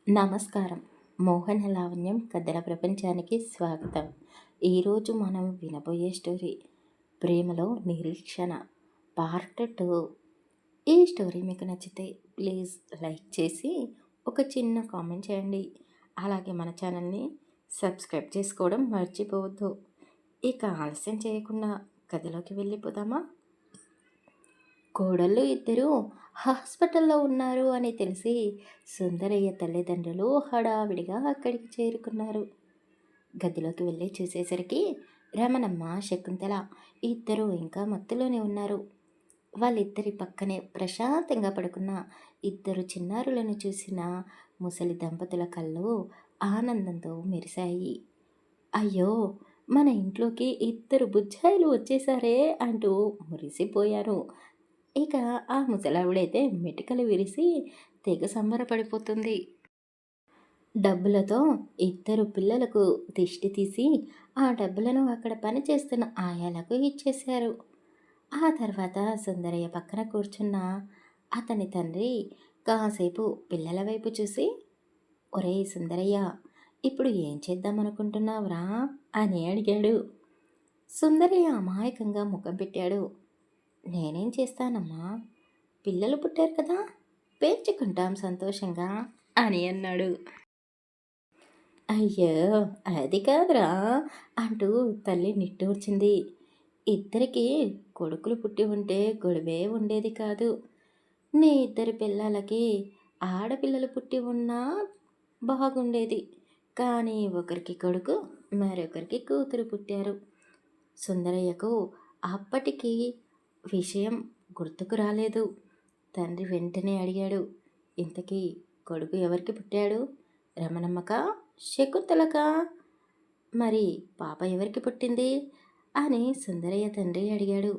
నమస్కారం. మోహన లావణ్యం కథల ప్రపంచానికి స్వాగతం. ఈరోజు మనం వినబోయే స్టోరీ ప్రేమలో నిరీక్షణ పార్ట్ 2. ఈ స్టోరీ మీకు నచ్చితే ప్లీజ్ లైక్ చేసి ఒక చిన్న కామెంట్ చేయండి. అలాగే మన ఛానల్ని సబ్స్క్రైబ్ చేసుకోవడం మర్చిపోవద్దు. ఇక ఆలస్యం చేయకుండా కథలోకి వెళ్ళిపోదామా? కోడళ్ళు ఇద్దరూ హాస్పిటల్లో ఉన్నారు అని తెలిసి సుందరయ్య తల్లిదండ్రులు హడావిడిగా అక్కడికి చేరుకున్నారు. గదిలోకి వెళ్ళి చూసేసరికి రమణమ్మ, శకుంతల ఇద్దరు ఇంకా మత్తులోనే ఉన్నారు. వాళ్ళిద్దరి పక్కనే ప్రశాంతంగా పడుకున్న ఇద్దరు చిన్నారులను చూసిన ముసలి దంపతుల కళ్ళు ఆనందంతో మెరిశాయి. అయ్యో, మన ఇంట్లోకి ఇద్దరు బుజ్జాయిలు వచ్చేసారే అంటూ మురిసిపోయారు. ఇక ఆ ముసలావిడైతే మెటికలు విరిసి తెగ సంబరపడిపోతుంది. డబ్బులతో ఇద్దరు పిల్లలకు దిష్టి తీసి ఆ డబ్బులను అక్కడ పనిచేస్తున్న ఆయాలకు ఇచ్చేశారు. ఆ తర్వాత సుందరయ్య పక్కన కూర్చున్న అతని తండ్రి కాసేపు పిల్లల వైపు చూసి, ఒరేయ్ సుందరయ్య, ఇప్పుడు ఏం చేద్దామనుకుంటున్నావురా అని అడిగాడు. సుందరయ్య అమాయకంగా ముఖం పెట్టాడు. నేనేం చేస్తానమ్మా, పిల్లలు పుట్టారు కదా, పేర్చుకుంటాం సంతోషంగా అని అన్నాడు. అయ్యో, అది కాదురా అంటూ తల్లి నిట్టూర్చింది. ఇద్దరికి కొడుకులు పుట్టి ఉంటే గొడవే ఉండేది కాదు. నీ ఇద్దరి పిల్లలకి ఆడపిల్లలు పుట్టి ఉన్నా బాగుండేది. కానీ ఒకరికి కొడుకు, మరొకరికి కూతురు పుట్టారు. సుందరయ్యకు అప్పటికి విషయం గుర్తుకు రాలేదు. తండ్రి వెంటనే అడిగాడు, ఇంతకీ కొడుకు ఎవరికి పుట్టాడు? రమణమ్మకా, శకుంతలకా? మరి పాప ఎవరికి పుట్టింది అని సుందరయ్య తండ్రి అడిగాడు.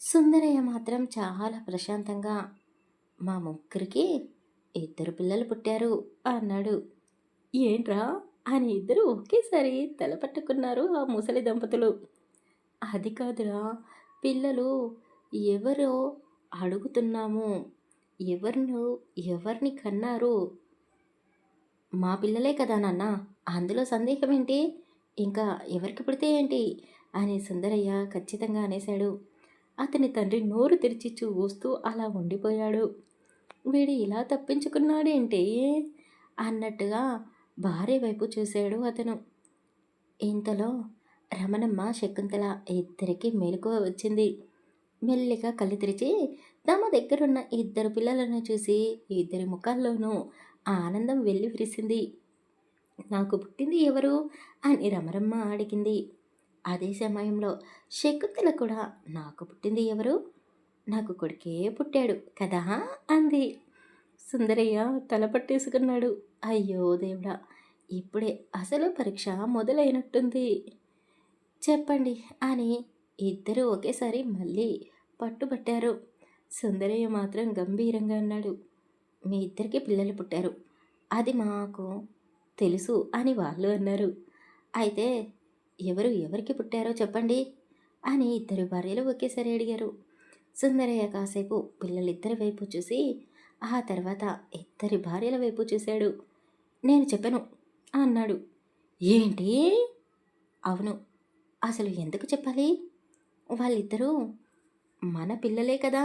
సుందరయ్య మాత్రం చాలా ప్రశాంతంగా, మా ముగ్గురికి ఇద్దరు పిల్లలు పుట్టారు అన్నాడు. ఏంట్రా అని ఇద్దరు ఒకేసారి తల పట్టుకున్నారు ఆ ముసలి దంపతులు. అది కాదురా, పిల్లలు ఎవరో అడుగుతున్నాము, ఎవరిను ఎవరిని కన్నారు? మా పిల్లలే కదా నాన్న, అందులో సందేహం ఏంటి? ఇంకా ఎవరికి పుడితే ఏంటి అని సుందరయ్య ఖచ్చితంగా అనేశాడు. అతని తండ్రి నోరు తెరిచి చూస్తూ అలా ఉండిపోయాడు. వీడు ఇలా తప్పించుకున్నాడేంటి అన్నట్టుగా భార్య వైపు చూశాడు అతను. ఇంతలో రమణమ్మ, శకుంతల ఇద్దరికి మెలకువ వచ్చింది. మెల్లిగా కళ్ళు తెరిచి తమ దగ్గరున్న ఇద్దరు పిల్లలను చూసి ఇద్దరి ముఖాల్లోనూ ఆనందం వెల్లి విరిసింది. నాకు పుట్టింది ఎవరు అని రమరమ్మ అడిగింది. అదే సమయంలో శకుంతల కూడా నాకు పుట్టింది ఎవరు, నాకు కొడుకే పుట్టాడు కదా అంది. సుందరయ్య తల పట్టేసుకున్నాడు. అయ్యో దేవుడా, ఇప్పుడే అసలు పరీక్ష మొదలైనట్టుంది, చెప్పండి అని ఇద్దరూ ఒకేసారి మళ్ళీ పట్టుబట్టారు. సుందరయ్య మాత్రం గంభీరంగా అన్నాడు, మీ ఇద్దరికి పిల్లలు పుట్టారు, అది మాకు తెలుసు అని వాళ్ళు అన్నారు. అయితే ఎవరు ఎవరికి పుట్టారో చెప్పండి అని ఇద్దరు భార్యలు ఒకేసారి అడిగారు. సుందరయ్య కాసేపు పిల్లలిద్దరి వైపు చూసి ఆ తర్వాత ఇద్దరి భార్యల వైపు చూశాడు. నేను చెప్పను అన్నాడు. ఏంటి? అవును, అసలు ఎందుకు చెప్పాలి? వాళ్ళిద్దరూ మన పిల్లలే కదా.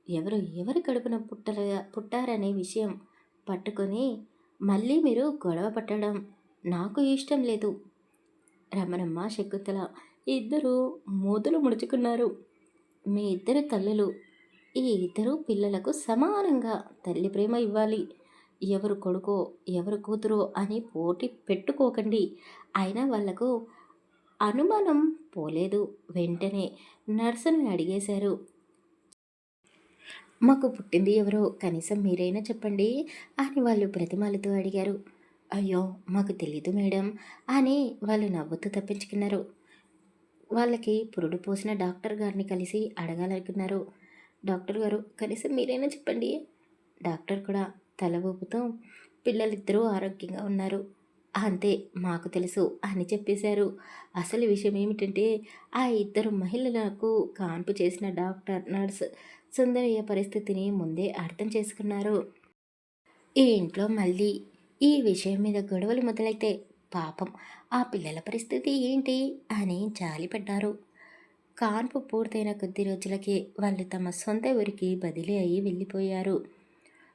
ఎవరు ఎవరి కడుపున పుట్టారనే విషయం పట్టుకొని మళ్ళీ మీరు గొడవ పట్టడం నాకు ఇష్టం లేదు. రమణమ్మ, శకుంతల ఇద్దరు మూతులు ముడుచుకున్నారు. మీ ఇద్దరు తల్లులు, ఈ ఇద్దరు పిల్లలకు సమానంగా తల్లి ప్రేమ ఇవ్వాలి. ఎవరు కొడుకో ఎవరు కూతురో అని పోటీ పెట్టుకోకండి. అయినా వాళ్లకు అనుమానం పోలేదు. వెంటనే నర్సుని అడిగేశారు, మాకు పుట్టింది ఎవరో కనీసం మీరైనా చెప్పండి అని వాళ్ళు ప్రతిమాలతో అడిగారు. అయ్యో, మాకు తెలీదు మేడం అని వాళ్ళు నవ్వుతూ తప్పించుకున్నారు. వాళ్ళకి పురుడు పోసిన డాక్టర్ గారిని కలిసి అడగాలనుకున్నారు. డాక్టర్ గారు, కనీసం మీరైనా చెప్పండి. డాక్టర్ కూడా తల ఊపుతూ పిల్లలిద్దరూ ఆరోగ్యంగా ఉన్నారు, అంతే మాకు తెలుసు అని చెప్పేశారు. అసలు విషయం ఏమిటంటే ఆ ఇద్దరు మహిళలకు కాన్పు చేసిన డాక్టర్, నర్స్ సుందరయ్య పరిస్థితిని ముందే అర్థం చేసుకున్నారు. ఈ ఇంట్లో మళ్ళీ ఈ విషయం మీద గొడవలు మొదలైతే పాపం ఆ పిల్లల పరిస్థితి ఏంటి అని జాలిపడ్డారు. కాన్పు పూర్తయిన కొద్ది రోజులకే వాళ్ళు తమ సొంత ఊరికి బదిలీ అయ్యి వెళ్ళిపోయారు.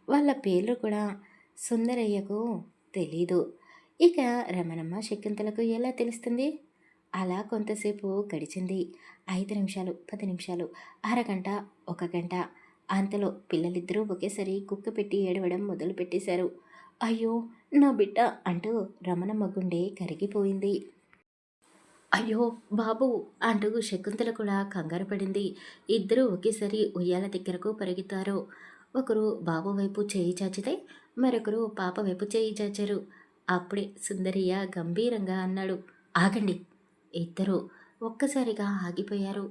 వాళ్ళ పేర్లు కూడా సుందరయ్యకు తెలీదు. ఇక రమణమ్మ శకుంతలకు ఎలా తెలుస్తుంది? అలా కొంతసేపు గడిచింది. 5 నిమిషాలు, 10 నిమిషాలు, అరగంట, ఒక గంట. అంతలో పిల్లలిద్దరూ ఒకేసారి కుక్క పెట్టి ఏడవడం మొదలుపెట్టేశారు. అయ్యో నా బిడ్డ అంటూ రమణమ్మ గుండె కరిగిపోయింది. అయ్యో బాబు అంటూ శకుంతల కూడా కంగారు పడింది. ఇద్దరూ ఒకేసారి ఉయ్యాల దగ్గరకు పరిగెత్తారు. ఒకరు బాబు వైపు చేయి చాచితే మరొకరు పాప వైపు చేయి చాచారు. అప్పుడే సుందరయ్య గంభీరంగా అన్నాడు, ఆగండి. ఇద్దరూ ఒక్కసారిగా ఆగిపోయారు.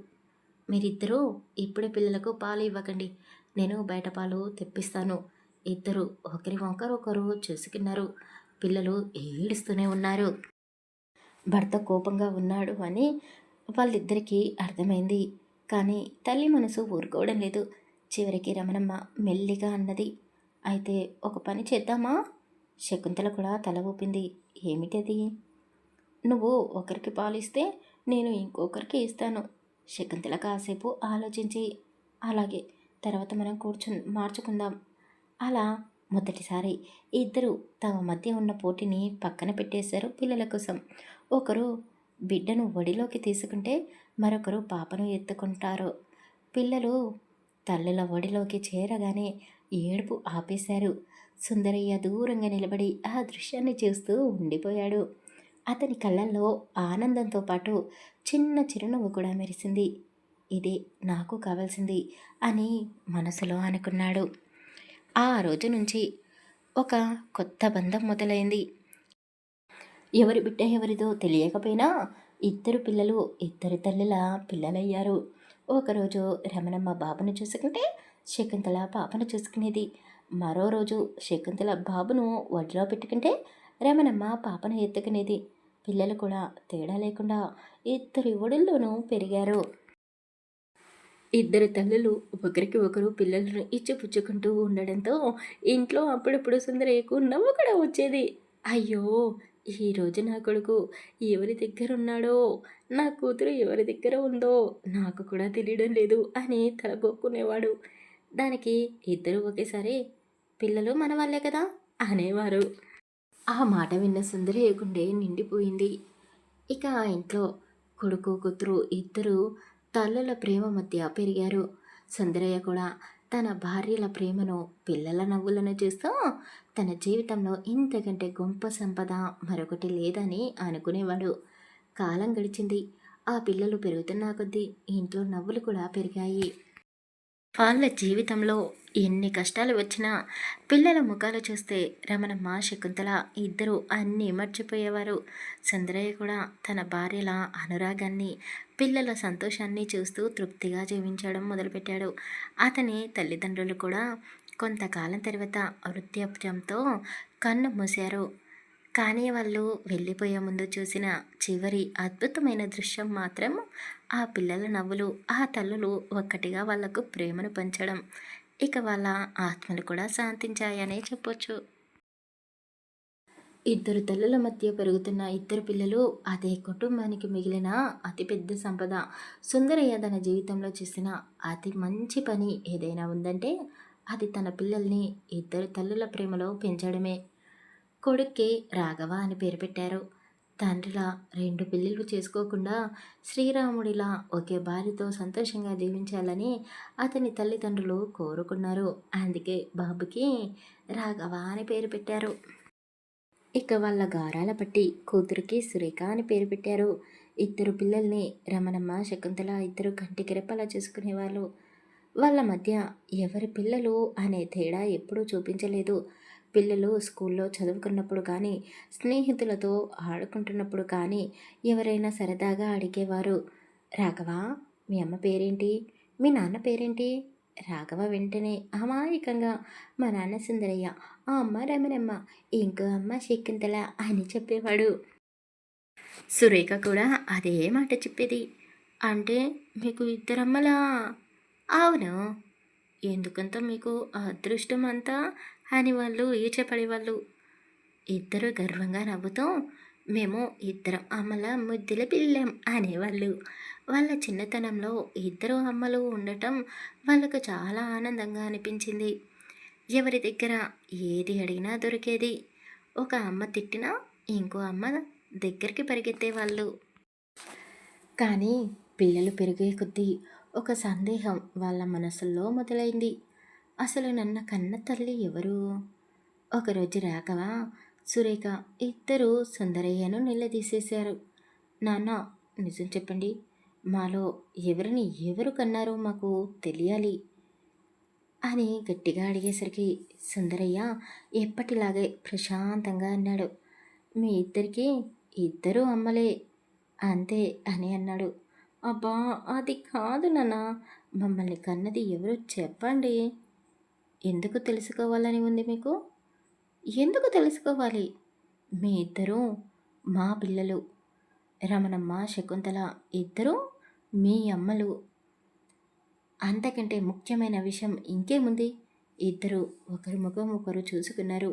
మీరిద్దరూ ఇప్పుడే పిల్లలకు పాలు ఇవ్వకండి, నేను బయట పాలు తెప్పిస్తాను. ఇద్దరు ఒకరి ఒకరు చూసుకున్నారు. పిల్లలు ఏడుస్తూనే ఉన్నారు. భర్త కోపంగా ఉన్నాడు అని వాళ్ళిద్దరికీ అర్థమైంది. కానీ తల్లి మనసు ఊరుకోవడం లేదు. చివరికి రమణమ్మ మెల్లిగా అన్నది, అయితే ఒక పని చేద్దామా? శకుంతల కూడా తల ఊపింది. ఏమిటది? నువ్వు ఒకరికి పాలిస్తే నేను ఇంకొకరికి ఇస్తాను. శకుంతల కాసేపు ఆలోచించి, అలాగే, తర్వాత మనం మార్చుకుందాం. అలా మొదటిసారి ఇద్దరు తమ మధ్య ఉన్న పోటీని పక్కన పెట్టేశారు పిల్లల కోసం. ఒకరు బిడ్డను ఒడిలోకి తీసుకుంటే మరొకరు పాపను ఎత్తుకుంటారు. పిల్లలు తల్లుల ఒడిలోకి చేరగానే ఏడుపు ఆపేశారు. సుందరయ్య దూరంగా నిలబడి ఆ దృశ్యాన్ని చూస్తూ ఉండిపోయాడు. అతని కళ్ళల్లో ఆనందంతో పాటు చిన్న చిరునవ్వు కూడా మెరిసింది. ఇదే నాకు కావాల్సింది అని మనసులో అనుకున్నాడు. ఆ రోజు నుంచి ఒక కొత్త బంధం మొదలైంది. ఎవరి బిడ్డ ఎవరిదో తెలియకపోయినా ఇద్దరు పిల్లలు ఇద్దరి తల్లుల పిల్లలయ్యారు. ఒకరోజు రమణమ్మ బాబును చూసుకుంటే శకుంతల పాపను చూసుకునేది. మరో రోజు శకుంతల బాబును ఒడిలో పెట్టుకుంటే రమణమ్మ పాపను ఎత్తుకునేది. పిల్లలు కూడా తేడా లేకుండా ఇద్దరి ఒడిల్లోనూ పెరిగారు. ఇద్దరు తల్లులు ఒకరికి ఒకరు పిల్లలను ఇచ్చిపుచ్చుకుంటూ ఉండడంతో ఇంట్లో అప్పుడప్పుడు సుందరయ్యకు నవ్వు కూడా వచ్చేది. అయ్యో, ఈరోజు నా కొడుకు ఎవరి దగ్గర ఉన్నాడో, నా కూతురు ఎవరి దగ్గర ఉందో నాకు కూడా తెలియడం లేదు అని తలగొక్కునేవాడు. దానికి ఇద్దరు ఒకేసారి పిల్లలు మన వాళ్ళే కదా అనేవారు. ఆ మాట విన్న సుందరయ్య గుండె నిండిపోయింది. ఇక ఆ ఇంట్లో కొడుకు కూతురు ఇద్దరు తల్లుల ప్రేమ మధ్య పెరిగారు. సుందరయ్య కూడా తన భార్యల ప్రేమను, పిల్లల నవ్వులను చూస్తూ తన జీవితంలో ఇంతకంటే గొప్ప సంపద మరొకటి లేదని అనుకునేవాడు. కాలం గడిచింది. ఆ పిల్లలు పెరుగుతున్న కొద్దీ ఇంట్లో నవ్వులు కూడా పెరిగాయి. వాళ్ళ జీవితంలో ఎన్ని కష్టాలు వచ్చినా పిల్లల ముఖాలు చూస్తే రమణమ్మ శకుంతల ఇద్దరూ అన్నీ మర్చిపోయేవారు. సుందరయ్య కూడా తన భార్యల అనురాగాన్ని, పిల్లల సంతోషాన్ని చూస్తూ తృప్తిగా జీవించడం మొదలుపెట్టాడు. అతని తల్లిదండ్రులు కూడా కొంతకాలం తర్వాత వృద్ధాప్యంతో కన్ను మూశారు. కానీ వాళ్ళు వెళ్ళిపోయే ముందు చూసిన చివరి అద్భుతమైన దృశ్యం మాత్రం ఆ పిల్లల నవ్వులు, ఆ తల్లులు ఒక్కటిగా వాళ్లకు ప్రేమను పంచడం. ఇక వాళ్ళ ఆత్మలు కూడా శాంతించాయనే చెప్పొచ్చు. ఇద్దరు తల్లుల మధ్య పెరుగుతున్న ఇద్దరు పిల్లలు అదే కుటుంబానికి మిగిలిన అతిపెద్ద సంపద. సుందరయ్య తన జీవితంలో చేసిన అతి మంచి పని ఏదైనా ఉందంటే అది తన పిల్లల్ని ఇద్దరు తల్లుల ప్రేమలో పెంచడమే. కొడుక్కి రాఘవ అని పేరు పెట్టారు. తండ్రిలా 2 పెళ్ళిళ్ళు చేసుకోకుండా శ్రీరాముడిలా ఒకే భార్యతో సంతోషంగా జీవించాలని అతని తల్లిదండ్రులు కోరుకున్నారు. అందుకే బాబుకి రాఘవ అని పేరు పెట్టారు. ఇక వాళ్ళ గారాల పట్టి కూతురికి సురేఖ అని పేరు పెట్టారు. ఇద్దరు పిల్లల్ని రమణమ్మ శకుంతల ఇద్దరు కంటికి రెప్పలా చూసుకునేవాళ్ళు. వాళ్ళ మధ్య ఎవరి పిల్లలు అనే తేడా ఎప్పుడూ చూపించలేదు. పిల్లలు స్కూల్లో చదువుకున్నప్పుడు కానీ, స్నేహితులతో ఆడుకుంటున్నప్పుడు కానీ ఎవరైనా సరదాగా అడిగేవారు, రాఘవ, మీ అమ్మ పేరేంటి? మీ నాన్న పేరేంటి? రాఘవ వెంటనే అమాయకంగా మా నాన్న సుందరయ్య, ఆ అమ్మ రమణమ్మ, ఇంకో అమ్మ శకుంతల అని చెప్పేవాడు. సురేఖ కూడా అదే మాట చెప్పేది. అంటే మీకు ఇద్దరమ్మలా? అవును. ఎందుకంత మీకు అదృష్టం అంతా అని వాళ్ళు ఈచపడేవాళ్ళు. ఇద్దరు గర్వంగా నవ్వుతూ మేము ఇద్దరం అమ్మల ముద్దుల పిల్లం అనేవాళ్ళు. వాళ్ళ చిన్నతనంలో ఇద్దరు అమ్మలు ఉండటం వాళ్ళకు చాలా ఆనందంగా అనిపించింది. ఎవరి దగ్గర ఏది అడిగినా దొరికేది. ఒక అమ్మ తిట్టినా ఇంకో అమ్మ దగ్గరికి పరిగెత్తేవాళ్ళు. కానీ పిల్లలు పెరిగే కొద్దీ ఒక సందేహం వాళ్ళ మనసుల్లో మొదలైంది. అసలు నన్న కన్న తల్లి ఎవరు? ఒకరోజు రాఘవ, సురేఖ ఇద్దరూ సుందరయ్యను నిలదీసేశారు. నాన్న, నిజం చెప్పండి, మాలో ఎవరిని ఎవరు కన్నారో మాకు తెలియాలి అని గట్టిగా అడిగేసరికి సుందరయ్య ఎప్పటిలాగే ప్రశాంతంగా అన్నాడు. మీ ఇద్దరికీ ఇద్దరూ అమ్మలే అంతే అని అన్నాడు. అబ్బా, అది కాదు నాన్న, మమ్మల్ని కన్నది ఎవరు చెప్పండి. ఎందుకు తెలుసుకోవాలని ఉంది మీకు? ఎందుకు తెలుసుకోవాలి? మీ ఇద్దరూ మా పిల్లలు. రమణమ్మ, శకుంతల ఇద్దరూ మీ అమ్మలు. అంతకంటే ముఖ్యమైన విషయం ఇంకేముంది? ఇద్దరు ఒకరి ముఖం ఒకరు చూసుకున్నారు.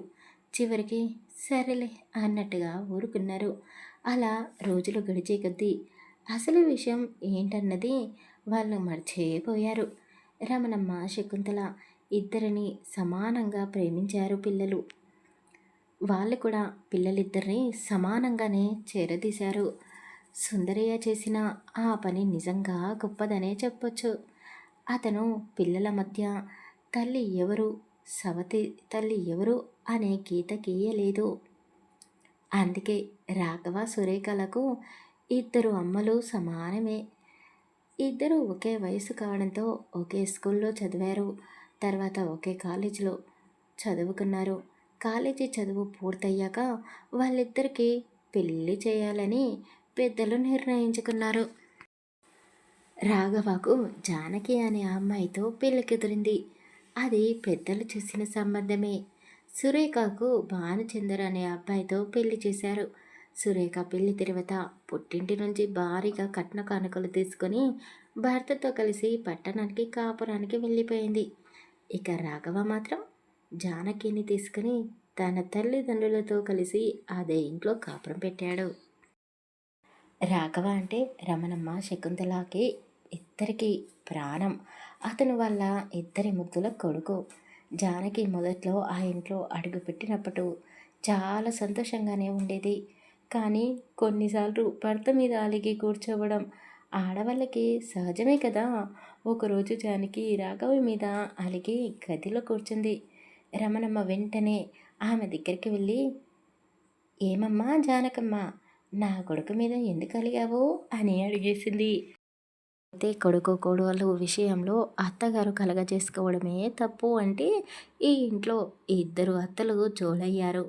చివరికి సరేలే అన్నట్టుగా ఊరుకున్నారు. అలా రోజులు గడిచే కొద్దీ అసలు విషయం ఏంటన్నది వాళ్ళు మర్చిపోయారు. రమణమ్మ, శకుంతల ఇద్దరిని సమానంగా ప్రేమించారు పిల్లలు. వాళ్ళు కూడా పిల్లలిద్దరిని సమానంగానే చేరదీశారు. సుందరయ్య చేసిన ఆ పని నిజంగా గొప్పదనే చెప్పొచ్చు. అతను పిల్లల మధ్య తల్లి ఎవరు, సవతి తల్లి ఎవరు అనే గీత గీయలేదు. అందుకే రాఘవ, సురేఖలకు ఇద్దరు అమ్మలు సమానమే. ఇద్దరు ఒకే వయసు కావడంతో ఒకే స్కూల్లో చదివారు. తర్వాత ఒకే కాలేజీలో చదువుకున్నారు. కాలేజీ చదువు పూర్తయ్యాక వాళ్ళిద్దరికీ పెళ్ళి చేయాలని పెద్దలు నిర్ణయించుకున్నారు. రాఘవకు జానకి అనే అమ్మాయితో పెళ్లి కుదిరింది. అది పెద్దలు చూసిన సంబంధమే. సురేఖకు భానుచందర్ అనే అబ్బాయితో పెళ్లి చేశారు. సురేఖ పెళ్లి తర్వాత పుట్టింటి నుంచి భారీగా కట్న కానుకలు తీసుకొని భర్తతో కలిసి పట్టణానికి కాపురానికి వెళ్ళిపోయింది. ఇక రాఘవ మాత్రం జానకిని తీసుకుని తన తల్లిదండ్రులతో కలిసి అదే ఇంట్లో కాపురం పెట్టాడు. రాఘవ అంటే రమణమ్మ, శకుంతలకి ఇద్దరికి ప్రాణం. అతను వాళ్ళ ఇద్దరి ముద్దుల కొడుకు. జానకి మొదట్లో ఆ ఇంట్లో అడుగుపెట్టినప్పుడు చాలా సంతోషంగానే ఉండేది. కానీ కొన్నిసార్లు భర్త మీద అలిగి కూర్చోవడం ఆడవాళ్ళకి సహజమే కదా. ఒకరోజు జానకి రాఘవ మీద అలిగి గదిలో కూర్చుంది. రమణమ్మ వెంటనే ఆమె దగ్గరికి వెళ్ళి, ఏమమ్మా జానకమ్మ, నా కొడుకు మీద ఎందుకు అలిగావు అని అడిగేసింది. అయితే కొడుకు కోడలు విషయంలో అత్తగారు కలగజేసుకోవడమే తప్పు అంటే ఈ ఇంట్లో ఇద్దరు అత్తలు జోలయ్యారు.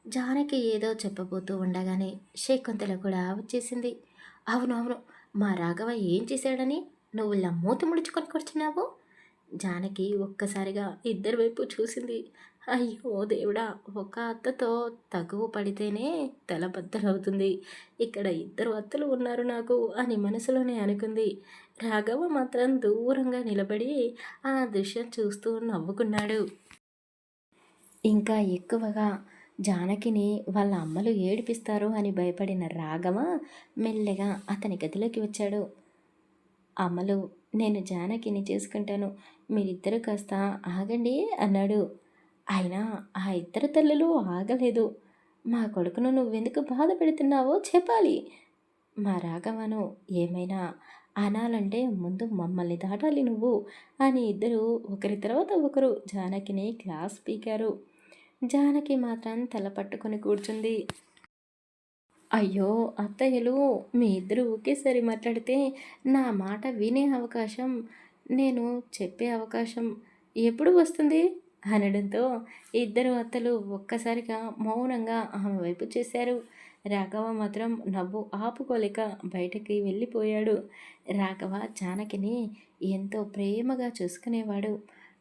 జానకి ఏదో చెప్పబోతూ ఉండగానే శకుంతల కూడా వచ్చేసింది. అవును అవును, మా రాఘవ ఏం చేశాడని నువ్వు ఇలా మూతి ముడుచుకొని కూర్చున్నావు? జానకి ఒక్కసారిగా ఇద్దరి వైపు చూసింది. అయ్యో దేవుడా! ఒక అత్తతో తగువ పడితేనే తల బద్దలవుతుంది. ఇక్కడ ఇద్దరు అత్తలు ఉన్నారు నాకు అని మనసులోనే అనుకుంది. రాఘవ మాత్రం దూరంగా నిలబడి ఆ దృశ్యం చూస్తూ నవ్వుకున్నాడు. ఇంకా ఎక్కువగా జానకిని వాళ్ళ అమ్మలు ఏడిపిస్తారు అని భయపడిన రాఘవ మెల్లగా అతని గదిలోకి వచ్చాడు. అమ్మలు, నేను జానకిని చేసుకుంటాను, మీరిద్దరూ కాస్త ఆగండి అన్నాడు. అయినా ఆ ఇద్దరు తల్లులు ఆగలేదు. మా కొడుకును నువ్వెందుకు బాధ పెడుతున్నావో చెప్పాలి. మా రాఘవను ఏమైనా అనాలంటే ముందు మమ్మల్ని దాటాలి నువ్వు అని ఇద్దరు ఒకరి తర్వాత ఒకరు జానకిని క్లాస్ పీకారు. జానకి మాత్రం తల పట్టుకొని కూర్చుంది. అయ్యో అత్తయ్యలు, మీ ఇద్దరు ఒకేసారి మాట్లాడితే నా మాట వినే అవకాశం, నేను చెప్పే అవకాశం ఎప్పుడు వస్తుంది అనడంతో ఇద్దరు అత్తలు ఒక్కసారిగా మౌనంగా ఆమె వైపు చేశారు. రాఘవ మాత్రం నవ్వు ఆపుకోలేక బయటకి వెళ్ళిపోయాడు. రాఘవ జానకిని ఎంతో ప్రేమగా చూసుకునేవాడు.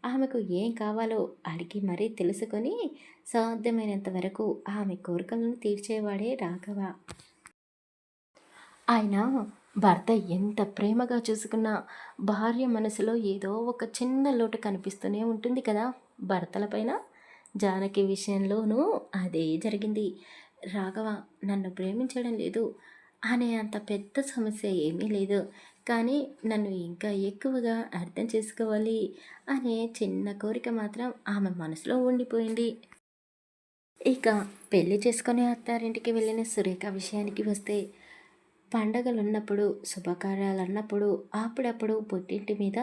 ఆమెకు ఏం కావాలో అడిగి మరీ తెలుసుకొని సాధ్యమైనంత వరకు ఆమె కోరికలను తీర్చేవాడే రాఘవ. ఆయన భర్త ఎంత ప్రేమగా చూసుకున్నా భార్య మనసులో ఏదో ఒక చిన్న లోటు కనిపిస్తూనే ఉంటుంది కదా భర్తల పైన. జానకి విషయంలోనూ అదే జరిగింది. రాఘవ నన్ను ప్రేమించడం లేదు అనే అంత పెద్ద సమస్య ఏమీ లేదు. కానీ నన్ను ఇంకా ఎక్కువగా అర్థం చేసుకోవాలి అనే చిన్న కోరిక మాత్రం ఆమె మనసులో ఉండిపోయింది. ఇక పెళ్లి చేసుకొని అత్తారింటికి వెళ్ళిన సురేఖ విషయానికి వస్తే, పండగలున్నప్పుడు, శుభకార్యాలన్నప్పుడు అప్పుడప్పుడు పుట్టింటి మీద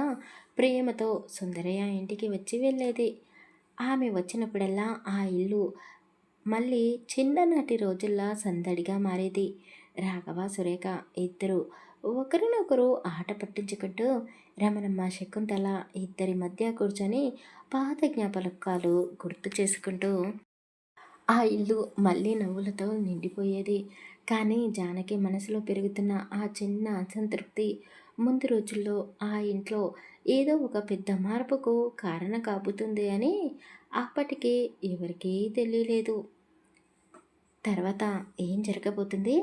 ప్రేమతో సుందరయ్య ఇంటికి వచ్చి వెళ్ళేది. ఆమె వచ్చినప్పుడల్లా ఆ ఇల్లు మళ్ళీ చిన్ననాటి రోజుల్లా సందడిగా మారేది. రాఘవ, సురేఖ ఇద్దరు ఒకరినొకరు ఆట పట్టించుకుంటూ రమణమ్మ, శకుంతల ఇద్దరి మధ్య కూర్చొని పాత జ్ఞాపకాలు గుర్తు చేసుకుంటూ ఆ ఇల్లు మళ్ళీ నవ్వులతో నిండిపోయేది. కానీ జానకి మనసులో పెరుగుతున్న ఆ చిన్న అసంతృప్తి ముందు రోజుల్లో ఆ ఇంట్లో ఏదో ఒక పెద్ద మార్పుకు కారణం కాబోతుంది అని అప్పటికి ఎవరికీ తెలియలేదు. తర్వాత ఏం జరగబోతుంది?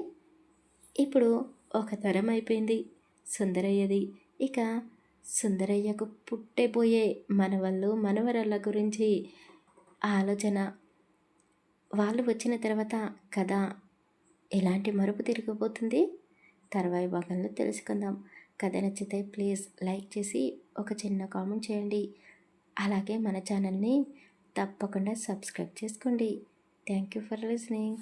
ఇప్పుడు ఒక తరం అయిపోయింది సుందరయ్యది. ఇక సుందరయ్యకు పుట్టబోయే మనవళ్ళు, మనవరాళ్ళ గురించి ఆలోచన. వాళ్ళు వచ్చిన తర్వాత కథ ఎలాంటి మలుపు తిరగబోతుంది? తర్వాయి భాగంలో తెలుసుకుందాం. కథ నచ్చితే ప్లీజ్ లైక్ చేసి ఒక చిన్న కామెంట్ చేయండి. అలాగే మన ఛానల్ని తప్పకుండా సబ్స్క్రైబ్ చేసుకోండి. Thank you for listening.